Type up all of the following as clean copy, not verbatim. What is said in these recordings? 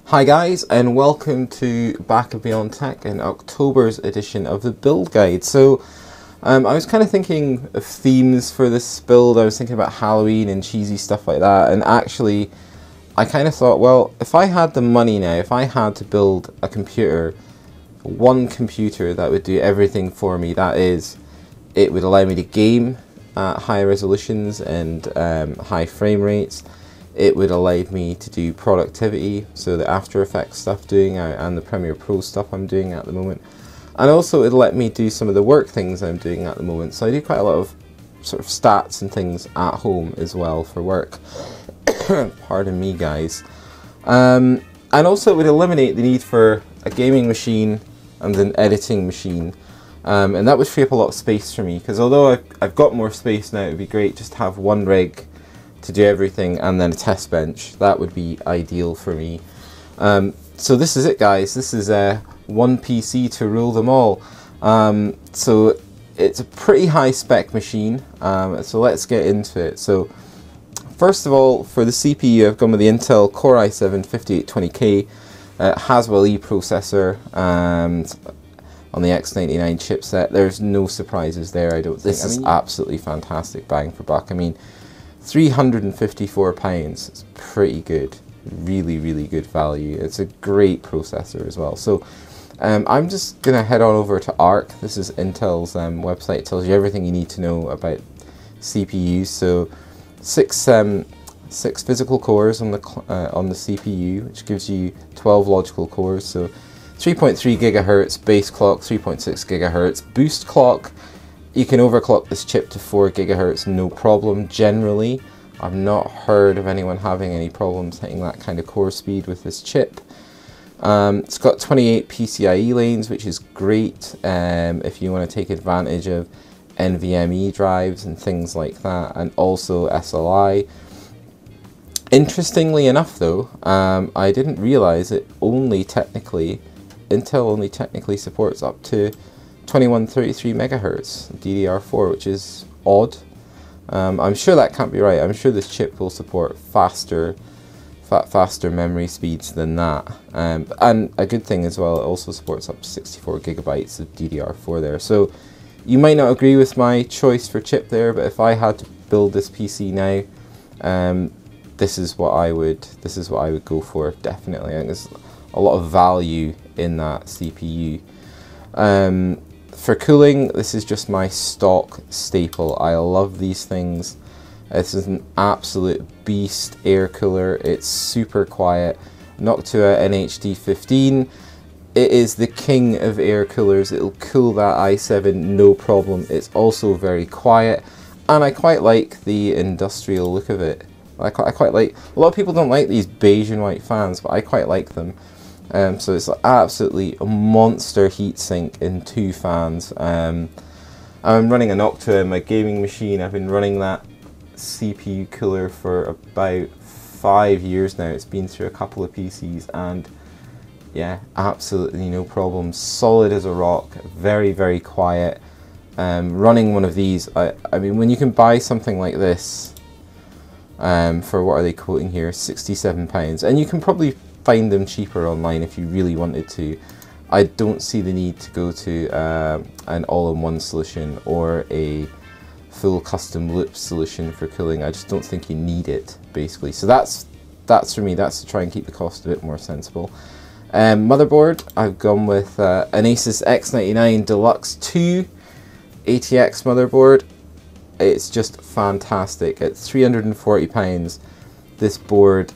Hi guys, and welcome to Back of Beyond Tech in October's edition of the build guide. So I was kind of thinking of themes for this build. I was thinking about Halloween and cheesy stuff like that, and actually I kind of thought, well, if I had the money now, if I had to build a computer, one computer that would do everything for me, that is, it would allow me to game at high resolutions and high frame rates. It would allow me to do productivity, so the After Effects stuff doing and the Premiere Pro stuff I'm doing at the moment. And also it'd let me do some of the work things I'm doing at the moment. So I do quite a lot of sort of stats and things at home as well for work. Pardon me guys. And also it would eliminate the need for a gaming machine and an editing machine. And that would free up a lot of space for me, because although I've got more space now, it would be great just to have one rig to do everything and then a test bench. That would be ideal for me. So this is it guys, this is one PC to rule them all. So it's a pretty high spec machine, so let's get into it. So first of all, for the CPU I've gone with the Intel Core i7-5820K Haswell E processor on the X99 chipset. There's no surprises there, I don't think. This is absolutely fantastic bang for buck. I mean, £354, it's pretty good, really good value. It's a great processor as well. So I'm just gonna head on over to ARC. This is Intel's website. It tells you everything you need to know about CPUs. So six physical cores on the CPU, which gives you 12 logical cores. So 3.3 gigahertz base clock, 3.6 gigahertz boost clock. You can overclock this chip to 4 gigahertz, no problem. Generally, I've not heard of anyone having any problems hitting that kind of core speed with this chip. It's got 28 PCIe lanes, which is great if you want to take advantage of NVMe drives and things like that, and also SLI. Interestingly enough though, I didn't realize Intel only technically supports up to 2133 megahertz DDR4, which is odd. I'm sure that can't be right. I'm sure this chip will support faster memory speeds than that. And a good thing as well, it also supports up to 64 gigabytes of DDR4 there. So you might not agree with my choice for chip there, but if I had to build this PC now, this is what I would go for, definitely. I think there's a lot of value in that CPU. For cooling, this is just my stock staple. I love these things. This is an absolute beast air cooler. It's super quiet. Noctua NHD15. It is the king of air coolers. It'll cool that i7 no problem. It's also very quiet, and I quite like the industrial look of it. I quite like, a lot of people don't like these beige and white fans, but I quite like them. So it's absolutely a monster heatsink in 2 fans. I'm running a Noctua in my gaming machine. I've been running that CPU cooler for about 5 years now. It's been through a couple of PCs, and yeah, absolutely no problems. Solid as a rock, very quiet. Running one of these, I mean, when you can buy something like this for, what are they quoting here, £67, and you can probably find them cheaper online if you really wanted to. I don't see the need to go to an all-in-one solution or a full custom loop solution for cooling. I just don't think you need it, basically. So that's for me. That's to try and keep the cost a bit more sensible. Motherboard, I've gone with an Asus X99 Deluxe 2 ATX motherboard. It's just fantastic. At £340, this board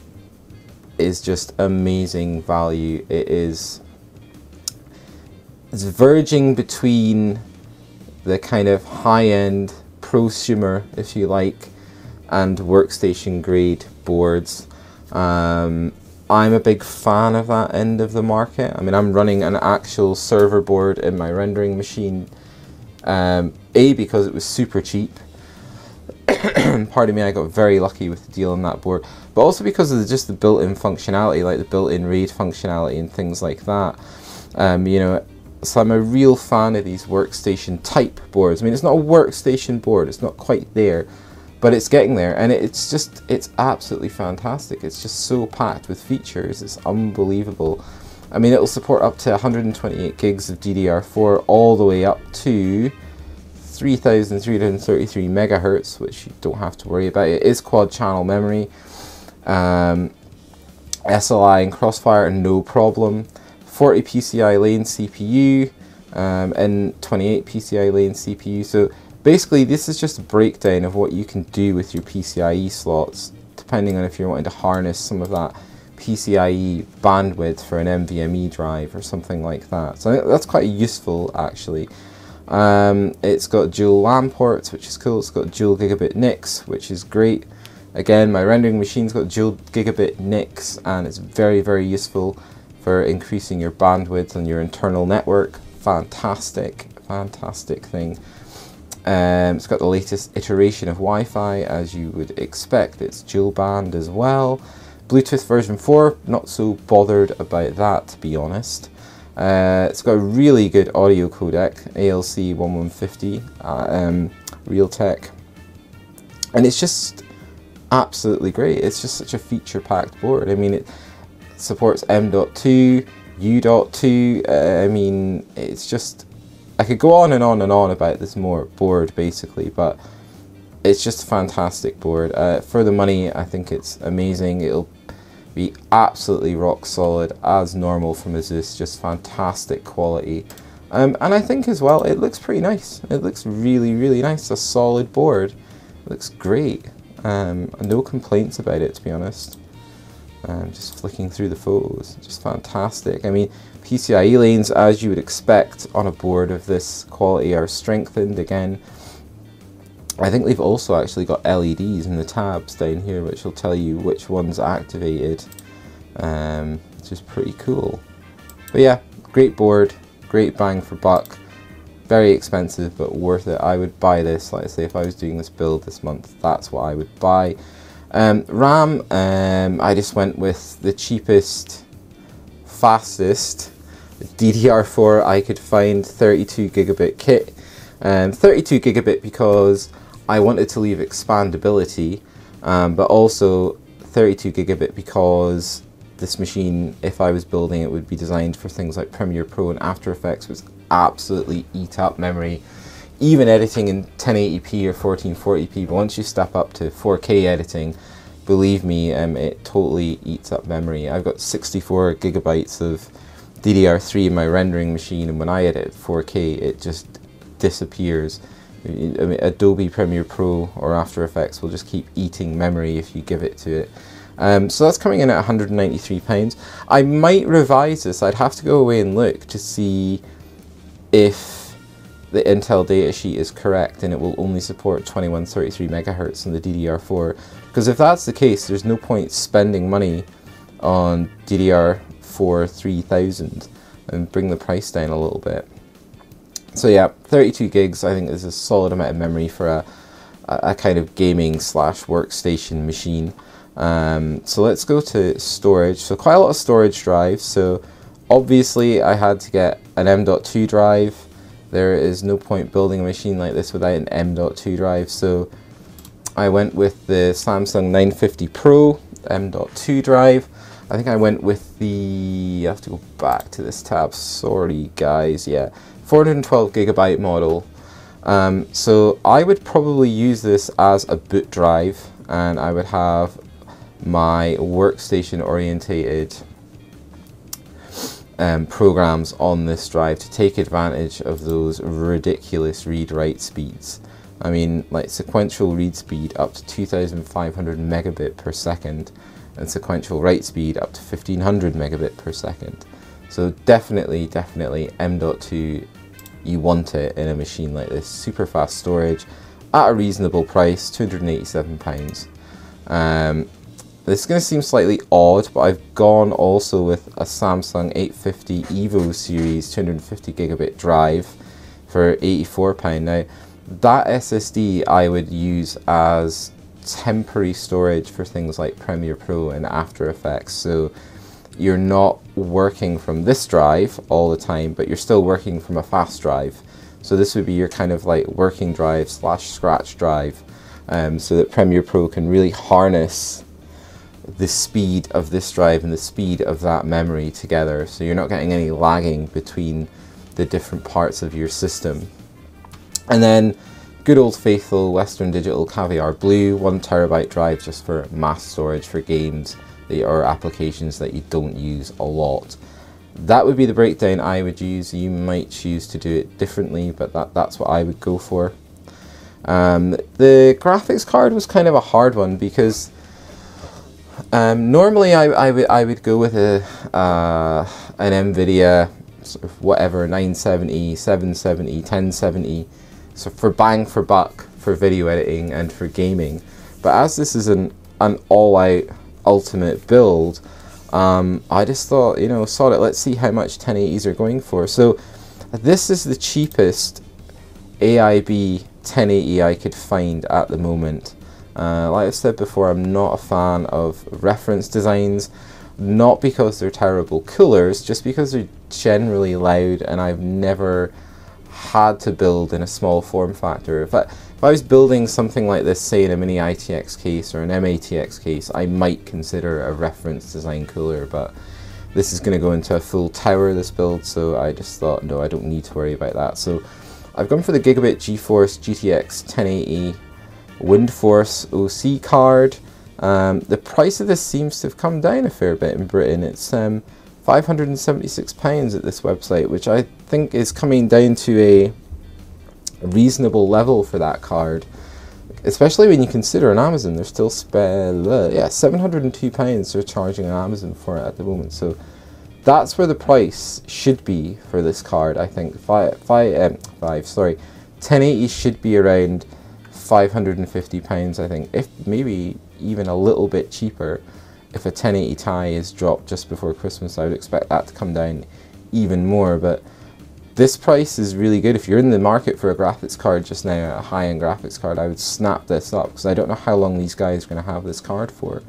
is just amazing value. It's verging between the kind of high-end prosumer, if you like, and workstation grade boards. I'm a big fan of that end of the market. I mean, I'm running an actual server board in my rendering machine, because it was super cheap. Pardon me, I got very lucky with the deal on that board, but also because of just the built-in functionality, like the built-in RAID functionality and things like that. You know, so I'm a real fan of these workstation type boards. I mean, it's not a workstation board, it's not quite there, but it's getting there, and it's absolutely fantastic. It's just so packed with features. It's unbelievable. I mean, it'll support up to 128 gigs of DDR4 all the way up to 3,333 megahertz, which you don't have to worry about. It is quad channel memory. SLI and Crossfire, no problem. 40 PCI lane CPU, and 28 PCI lane CPU. So basically, this is just a breakdown of what you can do with your PCIe slots, depending on if you're wanting to harness some of that PCIe bandwidth for an NVMe drive or something like that. So I think that's quite useful, actually. It's got dual LAN ports, which is cool. It's got dual gigabit NICs, which is great. Again, my rendering machine's got dual gigabit NICs, and it's very, very useful for increasing your bandwidth on your internal network. Fantastic, fantastic thing. It's got the latest iteration of Wi-Fi, as you would expect. It's dual band as well. Bluetooth version 4, not so bothered about that, to be honest. It's got a really good audio codec, ALC 1150, Realtek, and it's just absolutely great. It's just such a feature-packed board. I mean, it supports M.2, U.2. I mean, it's just, I could go on and on and on about this board basically, but it's just a fantastic board. For the money, I think it's amazing. It'll be absolutely rock solid as normal from Asus, just fantastic quality. And I think as well, it looks pretty nice. It looks really, really nice. A solid board. It looks great. No complaints about it, to be honest. Just flicking through the photos, just fantastic. I mean, PCIe lanes, as you would expect on a board of this quality, are strengthened again. I think they've also actually got LEDs in the tabs down here, which will tell you which one's activated, which is pretty cool. But yeah, great board, great bang for buck. Very expensive, but worth it. I would buy this, like I say, if I was doing this build this month, that's what I would buy. RAM, I just went with the cheapest, fastest DDR4 I could find, 32 gigabit kit. 32 gigabit because I wanted to leave expandability, but also 32 gigabit because this machine, if I was building it, would be designed for things like Premiere Pro and After Effects, which absolutely eat up memory. Even editing in 1080p or 1440p, but once you step up to 4K editing, believe me, it totally eats up memory. I've got 64 gigabytes of DDR3 in my rendering machine, and when I edit 4K, it just disappears. I mean, Adobe Premiere Pro or After Effects will just keep eating memory if you give it to it. So that's coming in at £193. I might revise this. I'd have to go away and look to see if the Intel datasheet is correct and it will only support 2133 megahertz in the DDR4. Because if that's the case, there's no point spending money on DDR4 3000 and bring the price down a little bit. So yeah, 32 gigs I think is a solid amount of memory for a kind of gaming slash workstation machine. So let's go to storage. So quite a lot of storage drives. So obviously I had to get an M.2 drive. There is no point building a machine like this without an M.2 drive. So I went with the Samsung 950 Pro M.2 drive. I think I went with the, I have to go back to this tab, sorry guys, yeah, 412 gigabyte model. So I would probably use this as a boot drive, and I would have my workstation orientated programs on this drive to take advantage of those ridiculous read-write speeds. I mean, like sequential read speed up to 2500 megabit per second and sequential write speed up to 1500 megabit per second. So definitely M.2, you want it in a machine like this. Super fast storage at a reasonable price, £287. This is going to seem slightly odd, but I've gone also with a Samsung 850 Evo series 250 gigabit drive for £84. Now, that SSD I would use as temporary storage for things like Premiere Pro and After Effects. So you're not working from this drive all the time, but you're still working from a fast drive. So this would be your kind of like working drive slash scratch drive. so that Premiere Pro can really harness the speed of this drive and the speed of that memory together, so you're not getting any lagging between the different parts of your system. And then good old faithful Western Digital Caviar Blue 1TB drive, just for mass storage for games or applications that you don't use a lot. That would be the breakdown I would use. You might choose to do it differently, but that's what I would go for. The graphics card was kind of a hard one, because normally I would go with an NVIDIA sort of whatever 970, 770, 1070, so for bang for buck for video editing and for gaming. But as this is an all-out ultimate build, I just thought, you know, sod it, let's see how much 1080s are going for. So this is the cheapest AIB 1080 I could find at the moment. Like I've said before, I'm not a fan of reference designs, not because they're terrible coolers, just because they're generally loud, and I've never had to build in a small form factor. If I was building something like this, say in a mini ITX case or an MATX case, I might consider a reference design cooler, but this is going to go into a full tower, this build, so I just thought, no, I don't need to worry about that. So I've gone for the Gigabit GeForce GTX 1080 WindForce OC card. The price of this seems to have come down a fair bit in Britain. It's £576 at this website, which I think is coming down to a reasonable level for that card, especially when you consider on Amazon they're still £702 they're charging on Amazon for it at the moment. So that's where the price should be for this card. I think 1080 should be around £550, I think, if maybe even a little bit cheaper. If a 1080 Ti is dropped just before Christmas, I would expect that to come down even more. But this price is really good. If you're in the market for a graphics card just now, a high-end graphics card, I would snap this up, because I don't know how long these guys are going to have this card for.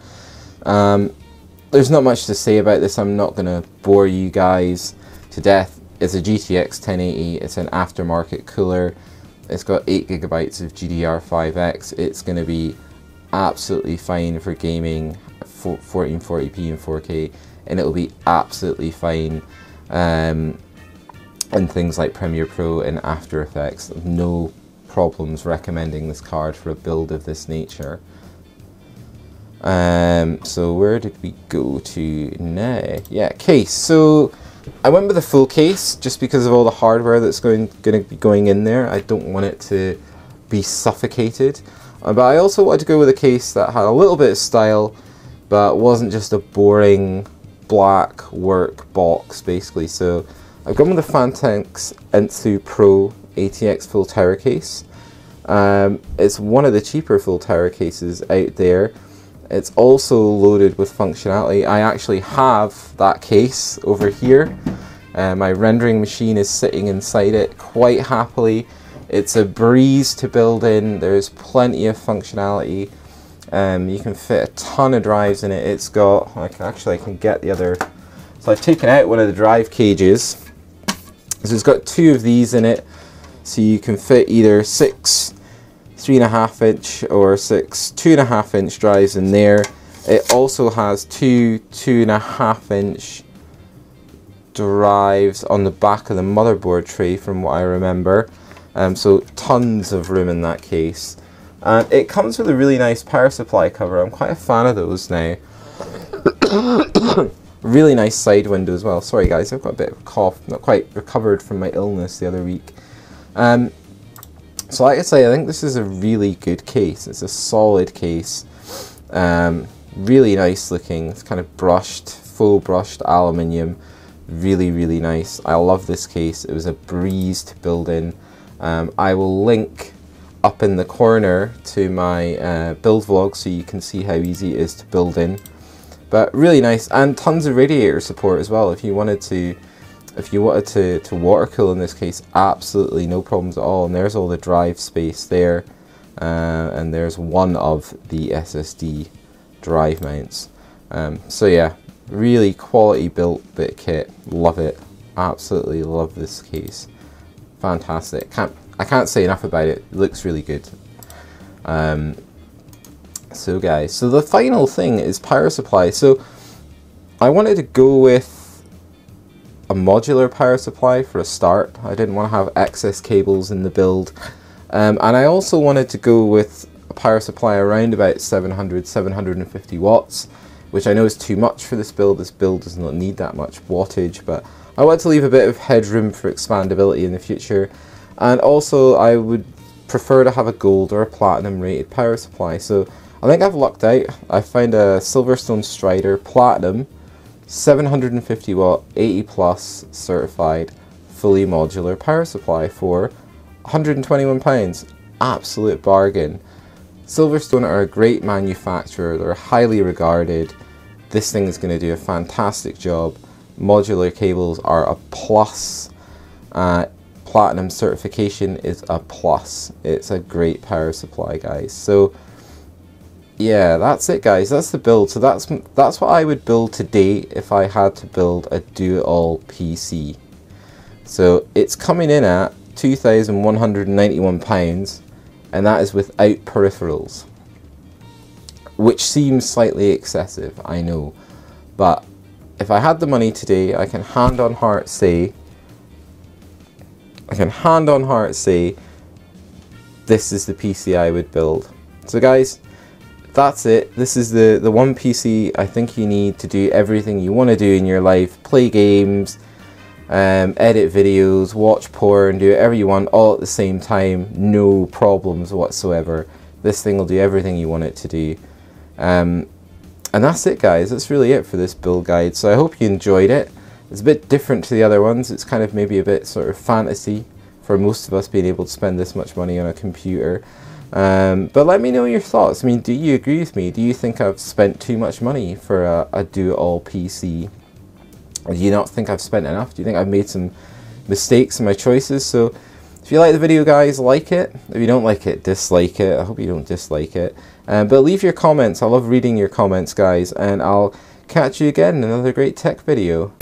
There's not much to say about this. I'm not going to bore you guys to death. It's a GTX 1080. It's an aftermarket cooler. It's got 8 GB of GDR5X. It's going to be absolutely fine for gaming, 1440p and 4K, and it'll be absolutely fine in things like Premiere Pro and After Effects. No problems recommending this card for a build of this nature. So where did we go to now? Yeah, case. So I went with the full case just because of all the hardware that's going to be going in there. I don't want it to be suffocated. But I also wanted to go with a case that had a little bit of style, but wasn't just a boring black work box, basically. So I've gone with the Fantex Ensu Pro ATX full tower case. It's one of the cheaper full tower cases out there. It's also loaded with functionality. I actually have that case over here. My rendering machine is sitting inside it quite happily. It's a breeze to build in. There's plenty of functionality. You can fit a ton of drives in it. It's got, I can get the other. So I've taken out one of the drive cages. So it's got 2 of these in it. So you can fit either 6 3.5 inch or 6 2.5 inch drives in there. It also has 2 2.5 inch drives on the back of the motherboard tray, from what I remember. So tons of room in that case. And it comes with a really nice power supply cover. I'm quite a fan of those now. Really nice side window as well. Sorry guys, I've got a bit of a cough. Not quite recovered from my illness the other week. So like I say, I think this is a really good case. It's a solid case. Really nice looking. It's kind of brushed, full brushed aluminium. Really, really nice. I love this case. It was a breeze to build in. I will link up in the corner to my build vlog so you can see how easy it is to build in. But really nice, and tons of radiator support as well. If you wanted to water cool in this case, absolutely no problems at all. And there's all the drive space there, and there's one of the SSD drive mounts. So yeah, really quality built bit of kit. Love it. Absolutely love this case. Fantastic. I can't say enough about it. It looks really good. So guys, so the final thing is power supply. So I wanted to go with a modular power supply for a start. I didn't want to have excess cables in the build. And I also wanted to go with a power supply around about 750 watts, which I know is too much for this build. This build does not need that much wattage, but I want to leave a bit of headroom for expandability in the future. And also I would prefer to have a gold or a platinum rated power supply. So I think I've lucked out. I found a Silverstone Strider Platinum 750 watt 80 plus certified fully modular power supply for £121. Absolute bargain. Silverstone are a great manufacturer. They're highly regarded. This thing is going to do a fantastic job. Modular cables are a plus. Platinum certification is a plus. It's a great power supply, guys. So yeah, that's it, guys. That's the build. So that's what I would build today if I had to build a do-it-all PC. So it's coming in at £2,191, and that is without peripherals, which seems slightly excessive, I know, but if I had the money today, I can hand on heart say this is the PC I would build. So guys, that's it. This is the one PC I think you need to do everything you want to do in your life. Play games, edit videos, watch porn, do whatever you want all at the same time. No problems whatsoever. This thing will do everything you want it to do. And that's it, guys. That's really it for this build guide. So I hope you enjoyed it. It's a bit different to the other ones. It's kind of maybe a bit sort of fantasy for most of us being able to spend this much money on a computer. But let me know your thoughts. I mean, do you agree with me? Do you think I've spent too much money for a do-it-all PC? Or do you not think I've spent enough? Do you think I've made some mistakes in my choices? So if you like the video, guys, like it. If you don't like it, dislike it. I hope you don't dislike it. But leave your comments. I love reading your comments, guys. And I'll catch you again in another great tech video.